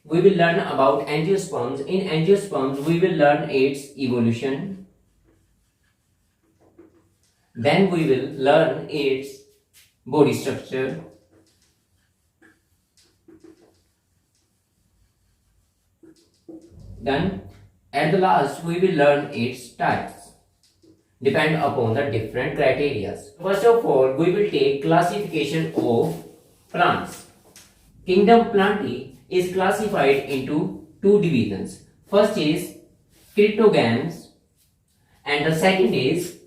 we will learn about angiosperms. In angiosperms, we will learn its evolution. Then we will learn its body structure. Then at the last, we will learn its types, depend upon the different criteria. First of all, we will take classification of plants. Kingdom Plantae is classified into two divisions. First is cryptogams and the second is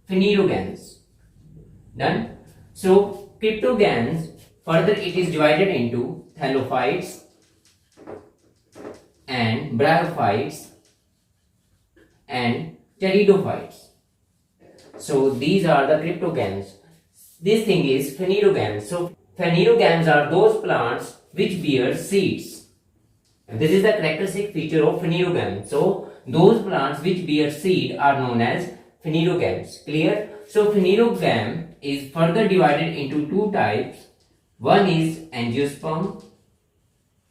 phanerogams. Done. So cryptogams, further it is divided into thallophytes and bryophytes and pteridophytes. So these are the cryptogams. This thing is phanerogams. So phanerogams are those plants which bear seeds. This is the characteristic feature of phanerogam. So those plants which bear seed are known as phanerogams. Clear? So phanerogam is further divided into two types. One is angiosperm,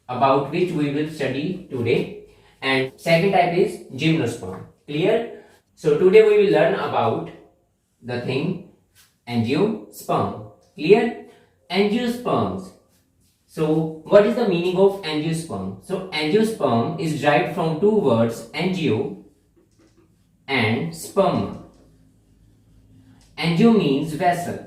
about which we will study today, and second type is gymnosperm. Clear? So today we will learn about the thing angiosperm. Clear? Angiosperms. So what is the meaning of angiosperm? So angiosperm is derived from two words, angio and sperma. Angio means vessel.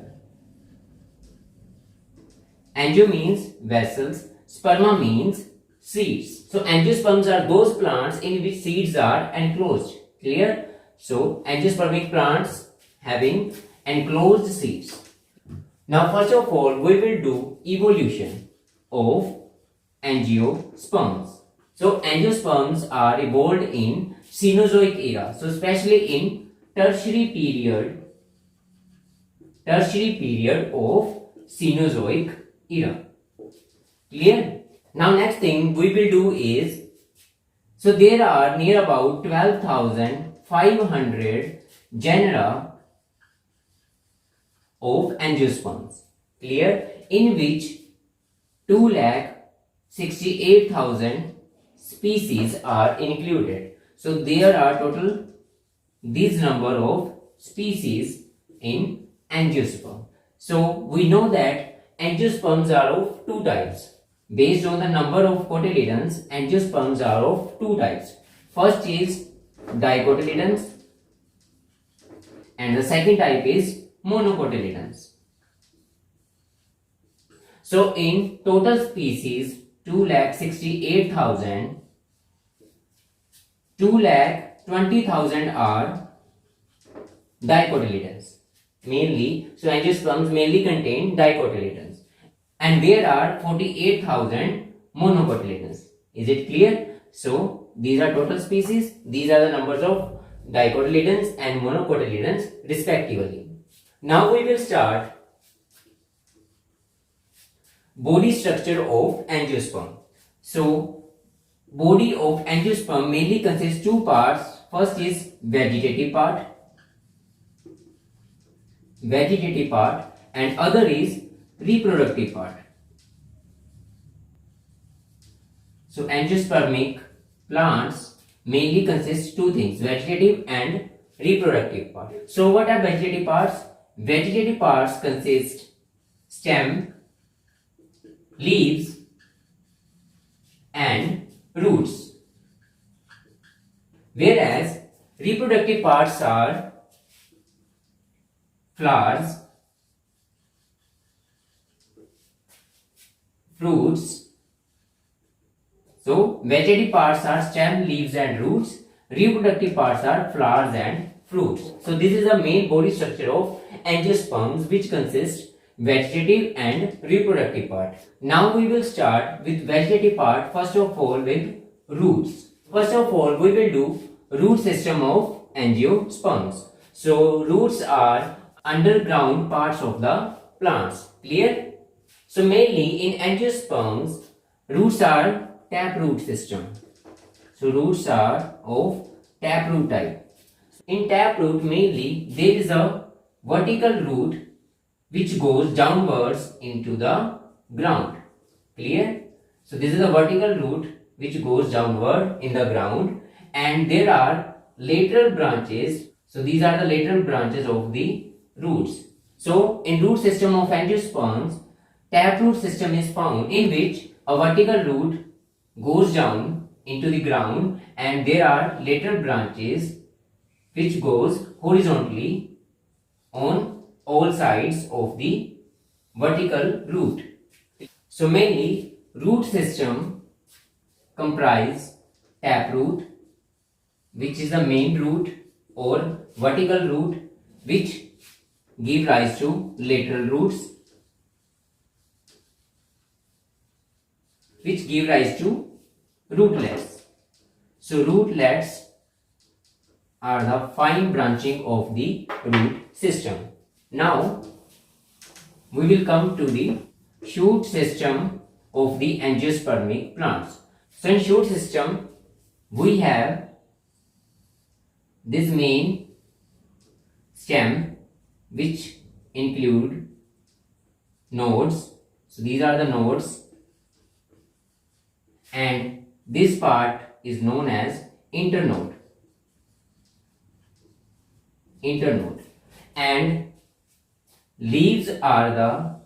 Angio means vessels. Sperma means seeds. So angiosperms are those plants in which seeds are enclosed. Clear? So angiospermic plants having enclosed seeds. Now first of all, we will do evolution of angiosperms. So angiosperms are evolved in Cenozoic era. So especially in tertiary period of Cenozoic era. Clear? Now next thing we will do is, so there are near about 12,500 genera of angiosperms. Clear? In which 2,68,000 species are included. So there are total this number of species in angiosperm. So we know that angiosperms are of two types. Based on the number of cotyledons, angiosperms are of two types. First is dicotyledons and the second type is monocotyledons. So in total species 2,68,000, 2,20,000 are dicotyledons. Mainly, so angiosperms mainly contain dicotyledons. And there are 48,000 monocotyledons. Is it clear? So these are total species. These are the numbers of dicotyledons and monocotyledons respectively. Now we will start body structure of angiosperm. So body of angiosperm mainly consists two parts. First is vegetative part and other is reproductive part. So angiospermic plants mainly consist two things, vegetative and reproductive part. So what are vegetative parts? Vegetative parts consist stem, leaves and roots. Whereas reproductive parts are flowers, fruits. So vegetative parts are stem, leaves and roots. Reproductive parts are flowers and fruits. So this is the main body structure of angiosperms, which consists vegetative and reproductive part. Now we will start with vegetative part, first of all with roots. First of all, we will do root system of angiosperms. So roots are underground parts of the plants. Clear? So mainly in angiosperms, roots are taproot system. So roots are of taproot type. In taproot mainly there is a vertical root which goes downwards into the ground. Clear? So this is a vertical root which goes downward in the ground, and there are lateral branches. So these are the lateral branches of the roots. So in root system of angiosperms, taproot system is found in which a vertical root goes down into the ground and there are lateral branches which goes horizontally on all sides of the vertical root. So mainly root system comprise taproot, which is the main root, or vertical root, which give rise to lateral roots, which give rise to rootlets. So rootlets are the fine branching of the root system. Now we will come to the shoot system of the angiospermic plants. So in shoot system we have this main stem which include nodes. So these are the nodes, and this part is known as internode. And leaves are the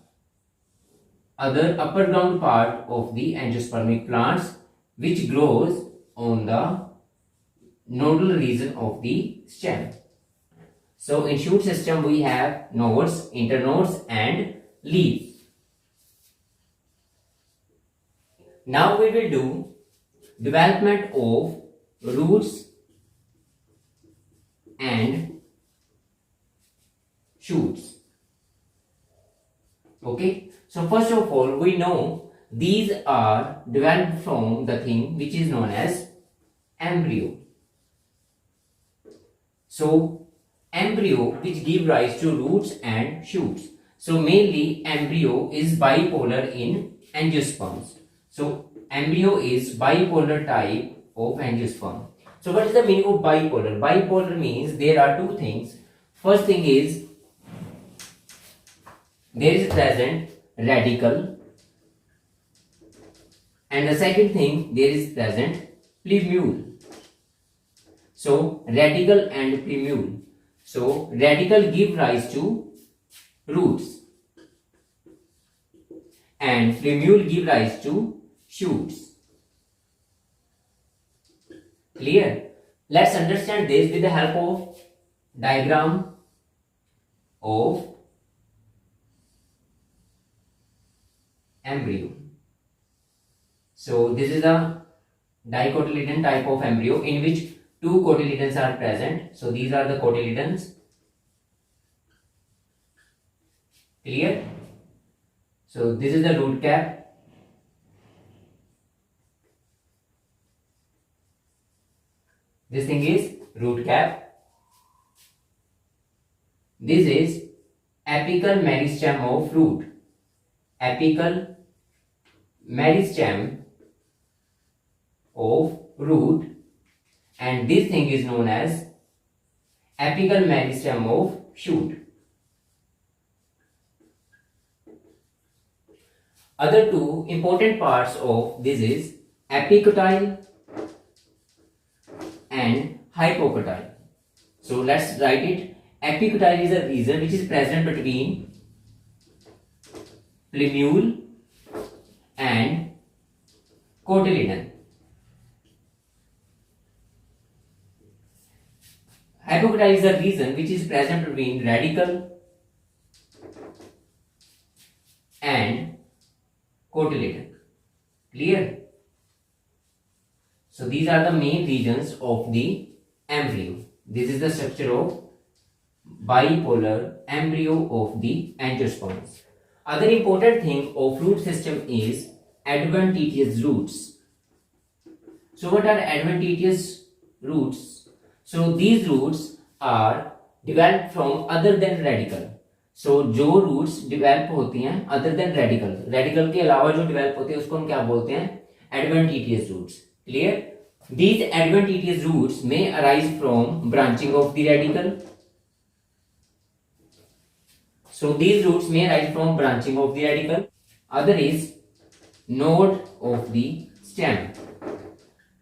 other upper ground part of the angiospermic plants which grows on the nodal region of the stem. So in shoot system we have nodes, internodes and leaves. Now we will do development of roots and shoots. Okay, so first of all we know these are developed from the thing which is known as embryo. So embryo which give rise to roots and shoots. So mainly embryo is bipolar in angiosperms. So embryo is bipolar type of angiosperm. So what is the meaning of bipolar? Bipolar means there are two things. First thing is there is present radical, and the second thing there is present plumule. So radical and plumule. So radical give rise to roots and plumule give rise to shoots. Clear? Let's understand this with the help of diagram of embryo. So this is a dicotyledon type of embryo in which two cotyledons are present. So these are the cotyledons. Clear? So this is the root cap. This thing is root cap. This is apical meristem of root. Apical meristem of root, and this thing is known as apical meristem of shoot. Other two important parts of this is epicotyle and hypocotyle. So let's write it. Epicotyle is a region which is present between plumule and cotyledon. Hypocotyle is a region which is present between radical and cotyledon. Clear? So these are the main regions of the embryo. This is the structure of bipolar embryo of the angiosperms. Other important thing of root system is adventitious roots. So what are adventitious roots? So these roots are developed from other than radical. So जो roots develop होती हैं other than radical, radical के अलावा जो develop होते हैं उसको हम क्या बोलते हैं? Adventitious roots. Clear? These adventitious roots may arise from branching of the radical. So these roots may arise from branching of the radical. Other is node of the stem.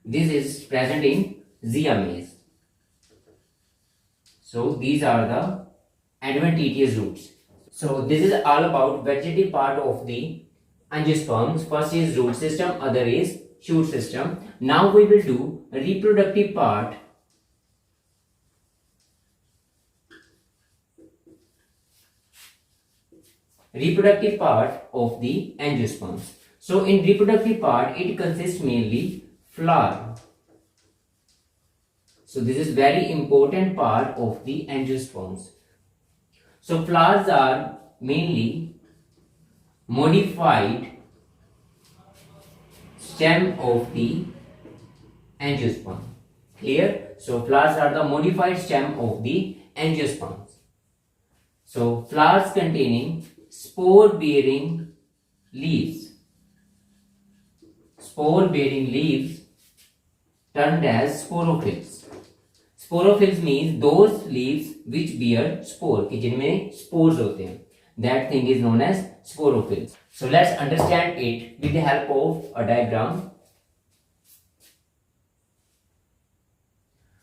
This is present in Zea mays. So these are the adventitious roots. So this is all about vegetative part of the angiosperms. First is root system, other is shoot system. Now we will do reproductive part. Reproductive part of the angiosperms. So in reproductive part, it consists mainly flower. So this is very important part of the angiosperms. So flowers are mainly modified stem of the angiosperm. Clear? So flowers are the modified stem of the angiosperms. So flowers containing spore-bearing leaves. Spore-bearing leaves termed as sporophylls. Sporophylls means those leaves which bear spore, कि जिनमें spores होते हैं. That thing is known as sporophylls. So let's understand it with the help of a diagram.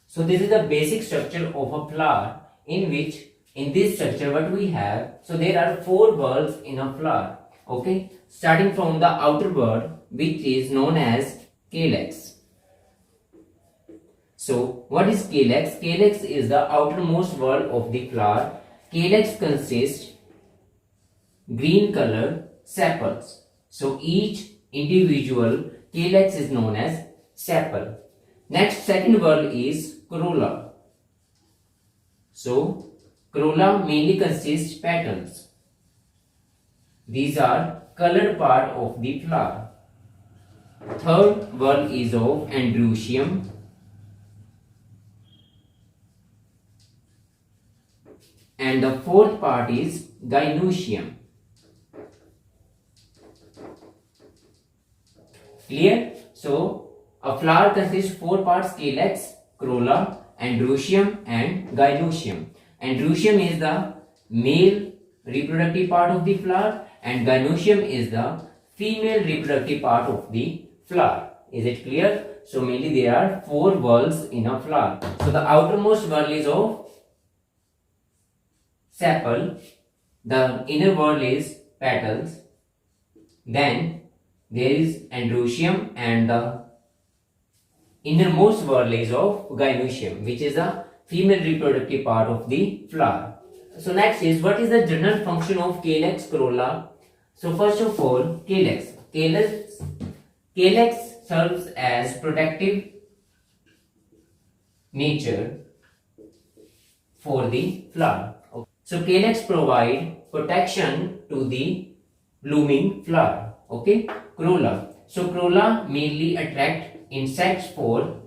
So this is the basic structure of a flower, in which in this structure what we have, so there are 4 whorls in a flower. Okay, starting from the outer whorl, which is known as calyx. So what is calyx? Calyx is the outermost whorl of the flower. Calyx consists green color sepals. So each individual calyx is known as sepal. Next, second whorl is corolla. So corolla mainly consists petals. These are colored part of the flower. Third whorl is of androecium. And the fourth part is gynoecium. Clear? So a flower consists 4 parts: calyx, corolla, androecium and gynoecium. Androecium is the male reproductive part of the flower and gynoecium is the female reproductive part of the flower. Is it clear? So mainly there are 4 whorls in a flower. So the outermost whorl is of sepal, the inner whorl is petals, then there is androecium and the innermost whorl is of gynoecium, which is the female reproductive part of the flower. So next is, what is the general function of calyx, corolla? So first of all, calyx. Calyx serves as protective nature for the flower. So calyx provide protection to the blooming flower. Okay, corolla. So corolla mainly attract insects for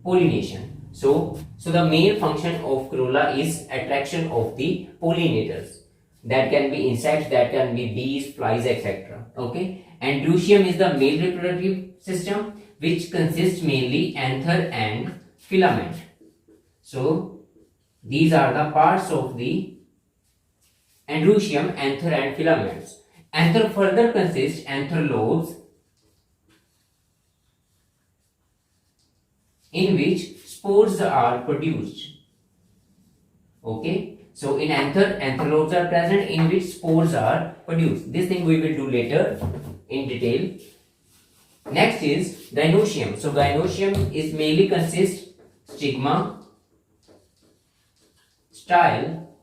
pollination. So the main function of corolla is attraction of the pollinators. That can be insects, that can be bees, flies, etc. Okay, androecium is the male reproductive system, which consists mainly anther and filament. So these are the parts of the androecium, anther and filaments. Anther further consists anther lobes, in which spores are produced. Okay, so in anther lobes are present in which spores are produced. This thing we will do later in detail. Next is gynoecium. So gynoecium is mainly consists stigma, style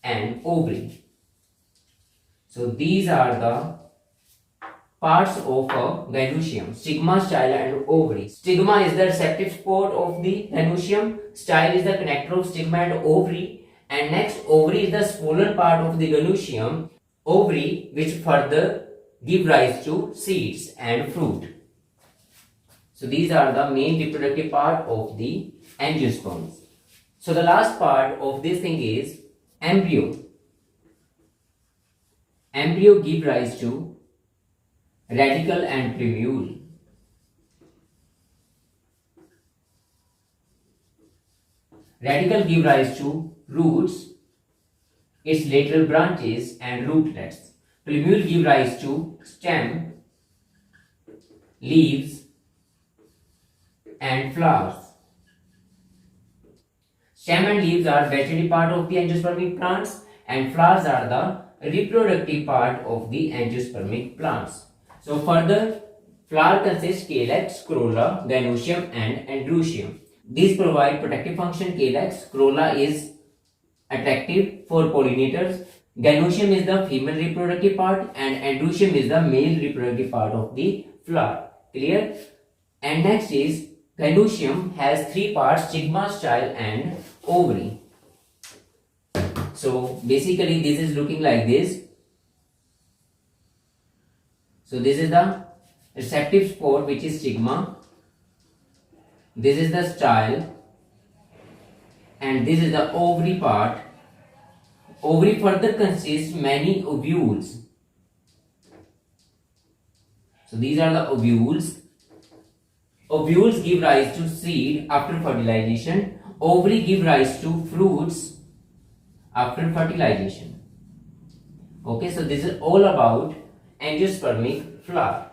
and ovary. So these are the parts of a gynoecium: stigma, style and ovary. Stigma is the receptive spore of the gynoecium, style is the connector of stigma and ovary, and next ovary is the swollen part of the gynoecium, ovary, which further give rise to seeds and fruit. So these are the main reproductive part of the angiosperms. So the last part of this thing is embryo. Embryo give rise to radicle and plumule. Radicle give rise to roots, its lateral branches and rootlets. Plumule give rise to stem, leaves, and flowers. Stem and leaves are vegetable part of the angiospermic plants, and flowers are the reproductive part of the angiospermic plants. So further, flower consists calyx, corolla, gynoecium, and androecium. These provide protective function. Calyx, corolla is attractive for pollinators. Gynoecium is the female reproductive part, and androecium is the male reproductive part of the flower. Clear? And next is gynoecium has three parts: stigma, style, and ovary. So basically this is looking like this. So this is the receptive spore, which is stigma. This is the style, and this is the ovary part. Ovary further consists many ovules. So these are the ovules. Ovules give rise to seed after fertilization. Ovary give rise to fruits after fertilization. Okay, so this is all about angiospermic flower.